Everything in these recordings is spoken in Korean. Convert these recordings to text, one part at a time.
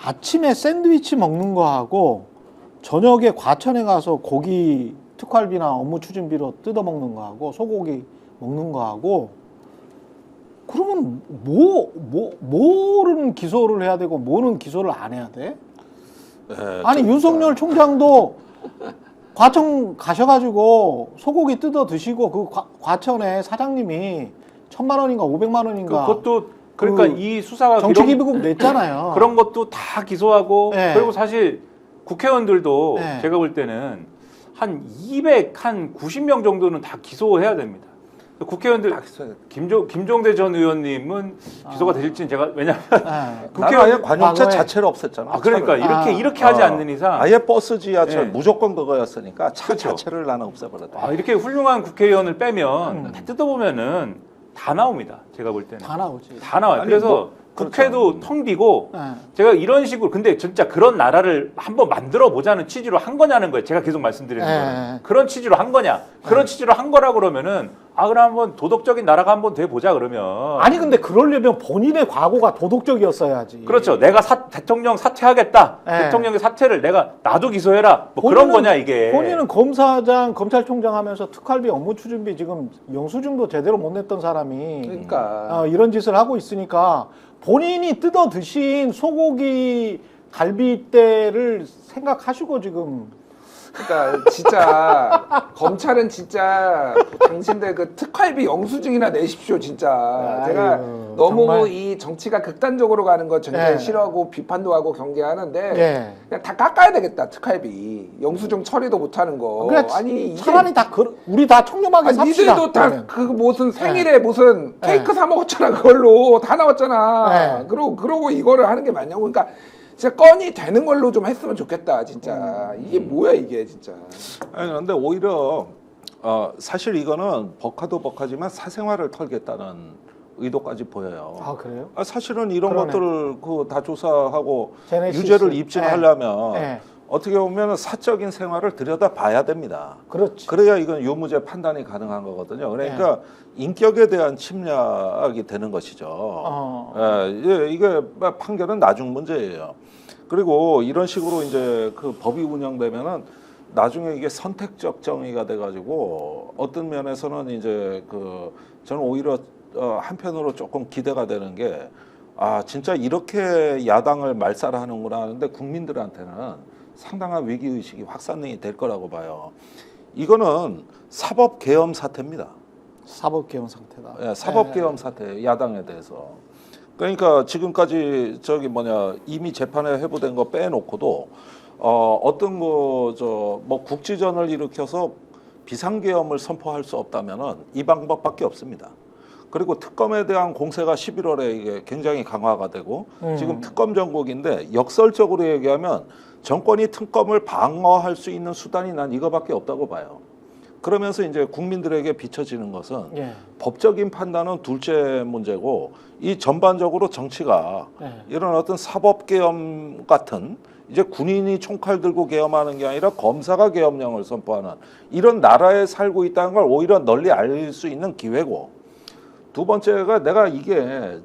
아침에 샌드위치 먹는 거하고 저녁에 과천에 가서 고기 특활비나 업무 추진비로 뜯어 먹는 거하고 소고기 먹는 거하고 그러면 뭐는 기소를 해야 되고 뭐는 기소를 안 해야 돼? 네, 아니 윤석열 총장도 과천 가셔가지고 소고기 뜯어 드시고 그 과천에 사장님이 1,000만 원인가 500만 원인가 그것도 그러니까 이 수사가 정치기부금 냈잖아요. 그런 것도 다 기소하고 네. 그리고 사실 국회의원들도 네. 제가 볼 때는 한 90명 정도는 다 기소해야 됩니다. 국회의원들 김종대 전 의원님은 기소가 되실지는 제가 왜냐하면 네. 국회의원 아예 관용차 과거에- 자체를 없앴잖아. 그러니까 이렇게 하지 않는 이상 아예 버스 지하철 네. 무조건 그거였으니까 차 그렇죠. 자체를 나는 없애버렸다. 이렇게 훌륭한 국회의원을 빼면 다 뜯어보면은 다 나옵니다. 제가 볼 때는 다 나오지. 다 나와요. 아니, 그래서 뭐, 국회도 텅 비고 네. 제가 이런 식으로 근데 진짜 그런 나라를 한번 만들어 보자는 취지로 한 거냐는 거예요. 제가 계속 말씀드리는 거예요. 그런 취지로 한 거냐? 그런 취지로 한 거라 그러면은 그럼 한번 도덕적인 나라가 한번 돼 보자 그러면. 아니 근데 그러려면 본인의 과거가 도덕적이었어야지. 그렇죠. 내가 대통령 사퇴하겠다. 네. 대통령의 사퇴를 나도 기소해라. 뭐 그런 거냐 이게. 본인은 검사장, 검찰총장 하면서 특활비, 업무 추진비 지금 영수증도 제대로 못 냈던 사람이 그러니까 이런 짓을 하고 있으니까 본인이 뜯어 드신 소고기 갈비대를 생각하시고 지금 그러니까 진짜 검찰은 진짜 당신들 그 특활비 영수증이나 내십시오 진짜. 제가 아유, 너무 정말. 이 정치가 극단적으로 가는 거 굉장히 예. 싫어하고 비판도 하고 경계하는데 예. 그냥 다 깎아야 되겠다 특활비 영수증 처리도 못하는 거. 그래, 아니 이게 차라리 다 우리 다 청렴하게 아니, 삽시다. 니들도 다 그러면. 그 무슨 생일에 무슨 예. 케이크 사 먹었잖아 그걸로 다 나왔잖아. 예. 그러고 이거를 하는 게 맞냐고. 그러니까 진짜 건이 되는 걸로 좀 했으면 좋겠다 진짜. 이게 뭐야 이게 진짜. 아니 그런데 오히려 사실 이거는 법화도 법화지만 사생활을 털겠다는 의도까지 보여요. 아 그래요? 사실은 이런 그러네. 것들을 다 조사하고 제네시스. 유죄를 입증하려면 예. 어떻게 보면 사적인 생활을 들여다 봐야 됩니다. 그렇지. 그래야 이건 유무죄 판단이 가능한 거거든요. 그러니까 인격에 대한 침략이 되는 것이죠. 이게 판결은 나중 문제예요. 그리고 이런 식으로 이제 그 법이 운영되면은 나중에 이게 선택적 정의가 돼가지고 어떤 면에서는 이제 저는 오히려 한편으로 조금 기대가 되는 게 진짜 이렇게 야당을 말살하는구나 하는데 국민들한테는 상당한 위기의식이 확산이 될 거라고 봐요. 이거는 사법계엄 사태입니다. 사법개헌 상태다. 예, 사법계엄 사태, 야당에 대해서. 그러니까 지금까지 이미 재판에 회부된 거 빼놓고도 어떤 뭐 국지전을 일으켜서 비상계엄을 선포할 수 없다면은 이 방법밖에 없습니다. 그리고 특검에 대한 공세가 11월에 이게 굉장히 강화가 되고 지금 특검 정국인데 역설적으로 얘기하면 정권이 특검을 방어할 수 있는 수단이 난 이거밖에 없다고 봐요. 그러면서 이제 국민들에게 비춰지는 것은 예. 법적인 판단은 둘째 문제고 이 전반적으로 정치가 이런 어떤 사법계엄 같은 이제 군인이 총칼 들고 계엄하는 게 아니라 검사가 계엄령을 선포하는 이런 나라에 살고 있다는 걸 오히려 널리 알릴 수 있는 기회고 두 번째가 내가 이게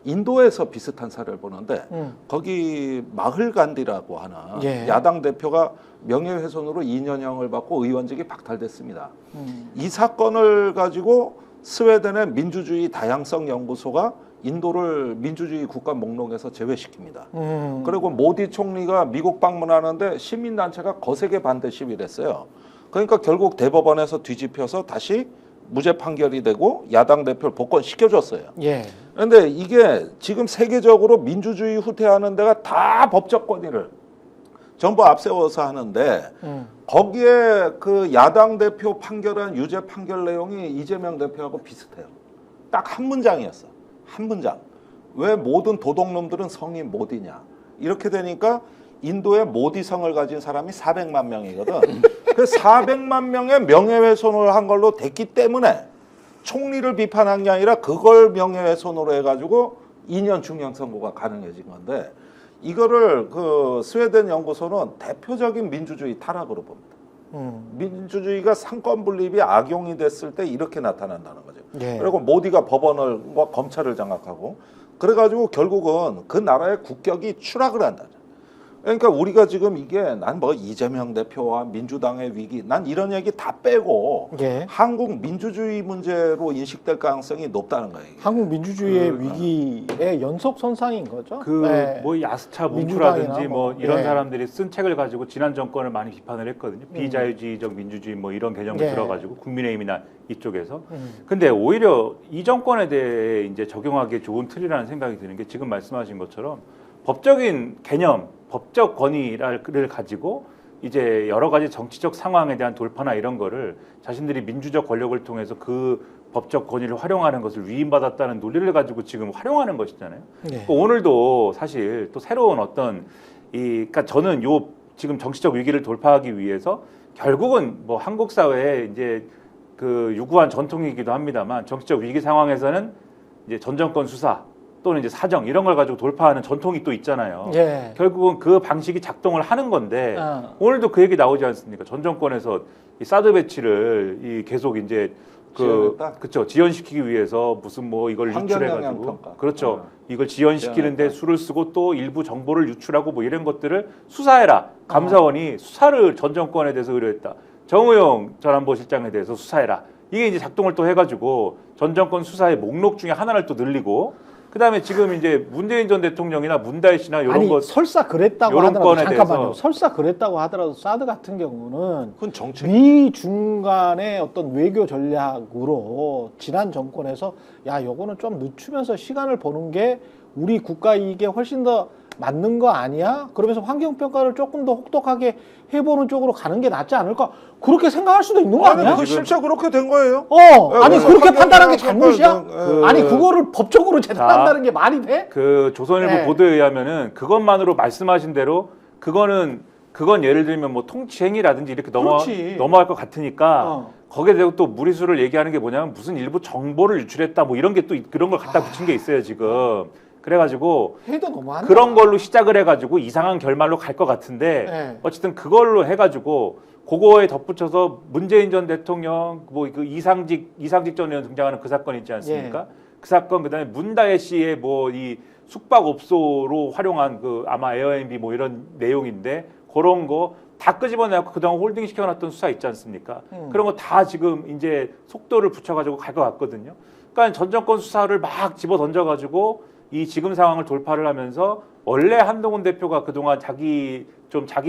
인도에서 비슷한 사례를 보는데 거기 마흘 간디라고 하는 예. 야당 대표가 명예훼손으로 2년형을 받고 의원직이 박탈됐습니다. 이 사건을 가지고 스웨덴의 민주주의 다양성 연구소가 인도를 민주주의 국가 목록에서 제외시킵니다. 그리고 모디 총리가 미국 방문하는데 시민단체가 거세게 반대 시위를 했어요. 그러니까 결국 대법원에서 뒤집혀서 다시 무죄 판결이 되고 야당 대표를 복권시켜줬어요. 예. 그런데 이게 지금 세계적으로 민주주의 후퇴하는 데가 다 법적 권위를 전부 앞세워서 하는데 거기에 그 야당 대표 판결한 유죄 판결 내용이 이재명 대표하고 비슷해요. 딱 한 문장이었어. 한 문장. 왜 모든 도둑놈들은 성이 모디냐. 이렇게 되니까 인도에 모디성을 가진 사람이 400만 명이거든. 그 400만 명의 명예훼손을 한 걸로 됐기 때문에 총리를 비판한 게 아니라 그걸 명예훼손으로 해가지고 2년 중형 선고가 가능해진 건데 이거를 그 스웨덴 연구소는 대표적인 민주주의 타락으로 봅니다. 민주주의가 상권 분립이 악용이 됐을 때 이렇게 나타난다는 거죠. 예. 그리고 모디가 법원을 검찰을 장악하고 그래가지고 결국은 그 나라의 국격이 추락을 한다. 그러니까 우리가 지금 이게 난 뭐 이재명 대표와 민주당의 위기, 난 이런 얘기 다 빼고 예. 한국 민주주의 문제로 인식될 가능성이 높다는 거예요. 이게. 한국 민주주의의 위기의 연속 선상인 거죠. 그 네. 뭐 야스차 민주당이나 뭉크라든지 뭐 이런 예. 사람들이 쓴 책을 가지고 지난 정권을 많이 비판을 했거든요. 비자유주의적 민주주의 뭐 이런 개념을 예. 들어가지고 국민의힘이나 이쪽에서. 근데 오히려 이 정권에 대해 이제 적용하기에 좋은 틀이라는 생각이 드는 게 지금 말씀하신 것처럼 법적인 개념, 법적 권위를 가지고 이제 여러 가지 정치적 상황에 대한 돌파나 이런 거를 자신들이 민주적 권력을 통해서 그 법적 권위를 활용하는 것을 위임받았다는 논리를 가지고 지금 활용하는 것이잖아요. 예. 오늘도 사실 또 새로운 어떤 그러니까 저는 요 지금 정치적 위기를 돌파하기 위해서 결국은 뭐 한국 사회에 이제 그 유구한 전통이기도 합니다만 정치적 위기 상황에서는 이제 전 정권 수사 또는 이제 사정 이런 걸 가지고 돌파하는 전통이 또 있잖아요. 예. 결국은 그 방식이 작동을 하는 건데 어. 오늘도 그 얘기 나오지 않습니까? 전 정권에서 이 사드 배치를 이 계속 이제 지원했다? 그렇죠 지연시키기 위해서 무슨 뭐 이걸 유출해가지고 환경영향평가. 그렇죠 이걸 지연시키는데 수를 쓰고 또 일부 정보를 유출하고 뭐 이런 것들을 수사해라 감사원이 수사를 전 정권에 대해서 의뢰했다. 정의용 전 안보실장에 대해서 수사해라. 이게 이제 작동을 또 해가지고 전 정권 수사의 목록 중에 하나를 또 늘리고 그다음에 지금 이제 문재인 전 대통령이나 문다혜 씨나 이런 아니 것 설사 그랬다고 요런 하더라도 건에 잠깐만요. 대해서. 설사 그랬다고 하더라도 사드 같은 경우는 그건 정책. 미 중간의 어떤 외교 전략으로 지난 정권에서 야 요거는 좀 늦추면서 시간을 보는 게 우리 국가 이익에 훨씬 더 맞는 거 아니야? 그러면서 환경평가를 조금 더 혹독하게 해보는 쪽으로 가는 게 낫지 않을까? 그렇게 생각할 수도 있는 거 아니, 아니야? 그 실제 그렇게 된 거예요. 아니 그래서 그렇게 판단한 게 환경영향 잘못이야? 평가, 아니 그거를 법적으로 재단한다는 게 말이 돼? 그 조선일보 네. 보도에 의하면은 그것만으로 말씀하신 대로 그건 예를 들면 뭐 통치행위라든지 이렇게 그렇지. 넘어갈 것 같으니까 어. 거기에 대고 또 무리수를 얘기하는 게 뭐냐면 무슨 일부 정보를 유출했다 뭐 이런 게 또 그런 걸 갖다 붙인 게 있어요 지금. 그래가지고 해도 너무한다. 그런 걸로 시작을 해가지고 이상한 결말로 갈 것 같은데 네. 어쨌든 그걸로 해가지고 그거에 덧붙여서 문재인 전 대통령 뭐 그 이상직 전 의원 등장하는 그 사건 있지 않습니까? 예. 그 사건 그다음에 문다혜 씨의 뭐 이 숙박업소로 활용한 그 아마 에어비앤비 뭐 이런 내용인데 그런 거 다 끄집어내고 그동안 홀딩 시켜놨던 수사 있지 않습니까? 그런 거 다 지금 이제 속도를 붙여가지고 갈 것 같거든요. 그러니까 전 정권 수사를 막 집어 던져가지고 이 지금 상황을 돌파를 하면서 원래 한동훈 대표가 그동안 자기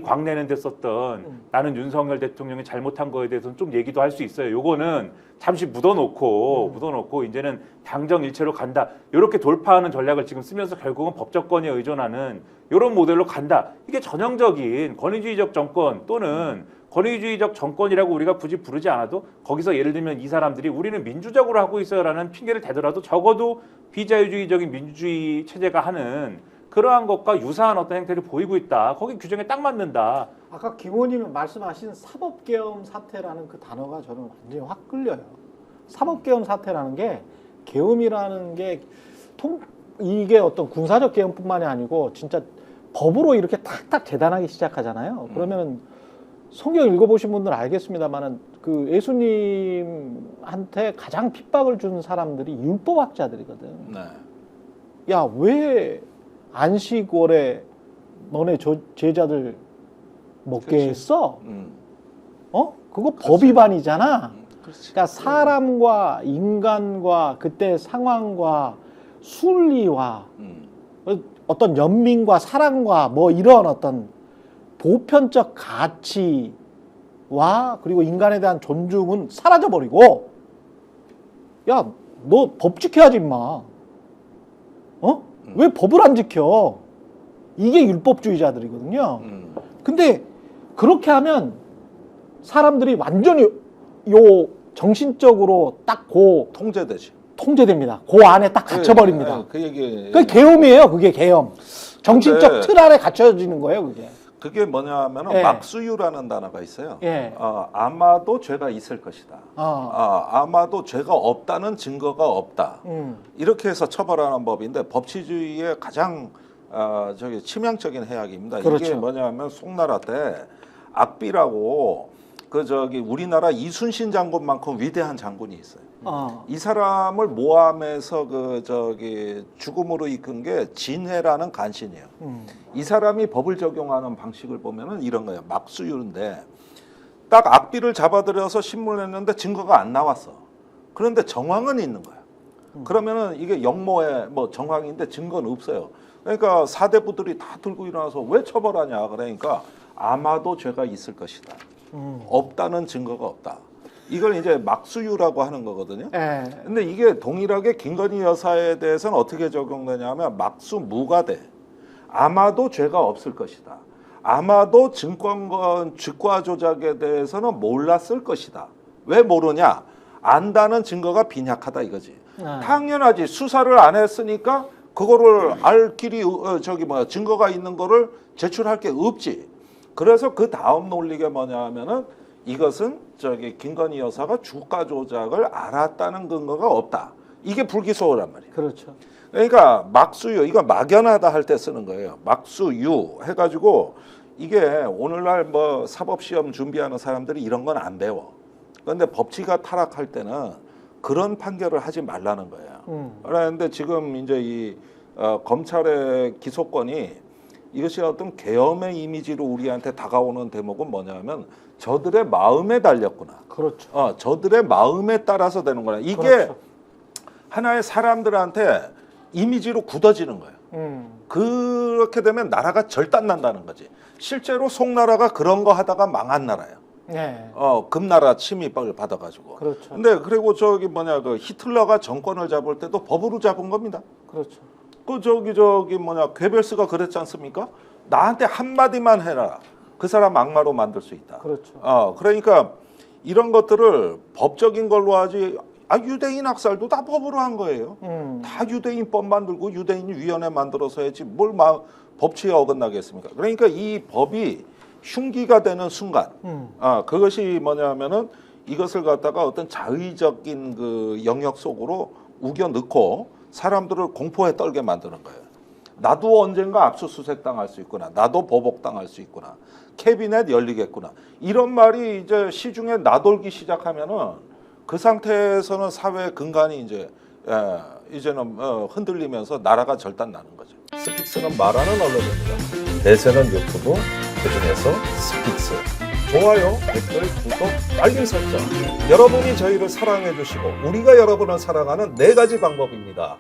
광내는 데 썼던 나는 윤석열 대통령이 잘못한 거에 대해서는 좀 얘기도 할 수 있어요. 요거는 잠시 묻어놓고 이제는 당정 일체로 간다. 이렇게 돌파하는 전략을 지금 쓰면서 결국은 법적권에 의존하는 이런 모델로 간다. 이게 전형적인 권위주의적 정권 또는 권위주의적 정권이라고 우리가 굳이 부르지 않아도 거기서 예를 들면 이 사람들이 우리는 민주적으로 하고 있어요라는 핑계를 대더라도 적어도 비자유주의적인 민주주의 체제가 하는 그러한 것과 유사한 어떤 행태를 보이고 있다. 거기 규정에 딱 맞는다. 아까 김 의원님이 말씀하신 사법계엄 사태라는 그 단어가 저는 완전히 확 끌려요. 사법계엄 사태라는 게 계엄이라는 게 이게 어떤 군사적 계엄뿐만이 아니고 진짜 법으로 이렇게 탁탁 재단하기 시작하잖아요. 그러면은 성경 읽어보신 분들은 알겠습니다만은 그 예수님한테 가장 핍박을 준 사람들이 율법학자들이거든. 네. 야, 왜 안식월에 너네 제자들 먹게 그치. 했어? 음. 그거 법 위반이잖아. 그렇지. 그러니까 사람과 인간과 그때 상황과 순리와 어떤 연민과 사랑과 뭐 이런 어떤 보편적 가치와 그리고 인간에 대한 존중은 사라져버리고 야, 너 법 지켜야지 임마. 왜 법을 안 지켜? 이게 율법주의자들이거든요. 근데 그렇게 하면 사람들이 완전히 요 정신적으로 딱 통제되지. 통제됩니다. 그 안에 딱 갇혀버립니다. 그 얘기. 그게 계엄이에요. 그게 계엄. 정신적 근데 틀 안에 갇혀지는 거예요. 그게. 그게 뭐냐면은 예. 막수유라는 단어가 있어요. 예. 아마도 죄가 있을 것이다. 아마도 죄가 없다는 증거가 없다. 이렇게 해서 처벌하는 법인데 법치주의의 가장 치명적인 해악입니다. 그렇죠. 이게 뭐냐면 송나라 때 악비라고 우리나라 이순신 장군만큼 위대한 장군이 있어요. 어. 이 사람을 모함해서 죽음으로 이끈 게 진해라는 간신이에요. 이 사람이 법을 적용하는 방식을 보면은 이런 거예요. 막수유인데 딱 악비를 잡아들여서 신문했는데 증거가 안 나왔어. 그런데 정황은 있는 거야. 그러면은 이게 역모의 뭐 정황인데 증거는 없어요. 그러니까 사대부들이 다 들고 일어나서 왜 처벌하냐. 그러니까 아마도 죄가 있을 것이다. 없다는 증거가 없다. 이걸 이제 막수유라고 하는 거거든요. 예. 근데 이게 동일하게 김건희 여사에 대해서는 어떻게 적용되냐면 막수무가 돼. 아마도 죄가 없을 것이다. 아마도 증권권 주가 조작에 대해서는 몰랐을 것이다. 왜 모르냐? 안다는 증거가 빈약하다 이거지. 당연하지. 수사를 안 했으니까 그거를 알 길이 증거가 있는 거를 제출할 게 없지. 그래서 그 다음 논리가 뭐냐 하면은 이것은 김건희 여사가 주가 조작을 알았다는 근거가 없다. 이게 불기소란 말이에요. 그렇죠. 그러니까 막수유, 이거 막연하다 할 때 쓰는 거예요. 막수유 해가지고 이게 오늘날 뭐 사법시험 준비하는 사람들이 이런 건 안 배워. 그런데 법치가 타락할 때는 그런 판결을 하지 말라는 거예요. 그런데 지금 이제 이 검찰의 기소권이 이것이 어떤 계엄의 이미지로 우리한테 다가오는 대목은 뭐냐면 저들의 마음에 달렸구나. 그렇죠. 저들의 마음에 따라서 되는 거야. 이게 그렇죠. 하나의 사람들한테 이미지로 굳어지는 거예요. 그렇게 되면 나라가 절단난다는 거지. 실제로 송나라가 그런 거 하다가 망한 나라예요. 네. 금나라 침입을 받아가지고. 그렇죠. 근데 그리고 그 히틀러가 정권을 잡을 때도 법으로 잡은 겁니다. 그렇죠. 괴벨스가 그랬지 않습니까? 나한테 한마디만 해라. 그 사람 악마로 만들 수 있다. 그렇죠. 그러니까 이런 것들을 법적인 걸로 하지. 유대인 학살도 다 법으로 한 거예요. 다 유대인법 만들고 유대인 위원회 만들어서 했지 뭘 법치에 어긋나겠습니까? 그러니까 이 법이 흉기가 되는 순간, 그것이 뭐냐면은 이것을 갖다가 어떤 자의적인 그 영역 속으로 우겨 넣고 사람들을 공포에 떨게 만드는 거예요. 나도 언젠가 압수수색 당할 수 있구나. 나도 보복 당할 수 있구나. 캐비넷 열리겠구나. 이런 말이 이제 시중에 나돌기 시작하면은 그 상태에서는 사회 근간이 이제는 흔들리면서 나라가 절단나는 거죠. 스픽스는 말하는 언론입니다. 대세는 유튜브, 그중에서 스픽스. 좋아요, 댓글, 구독, 알림 설정. 여러분이 저희를 사랑해 주시고 우리가 여러분을 사랑하는 4가지 방법입니다.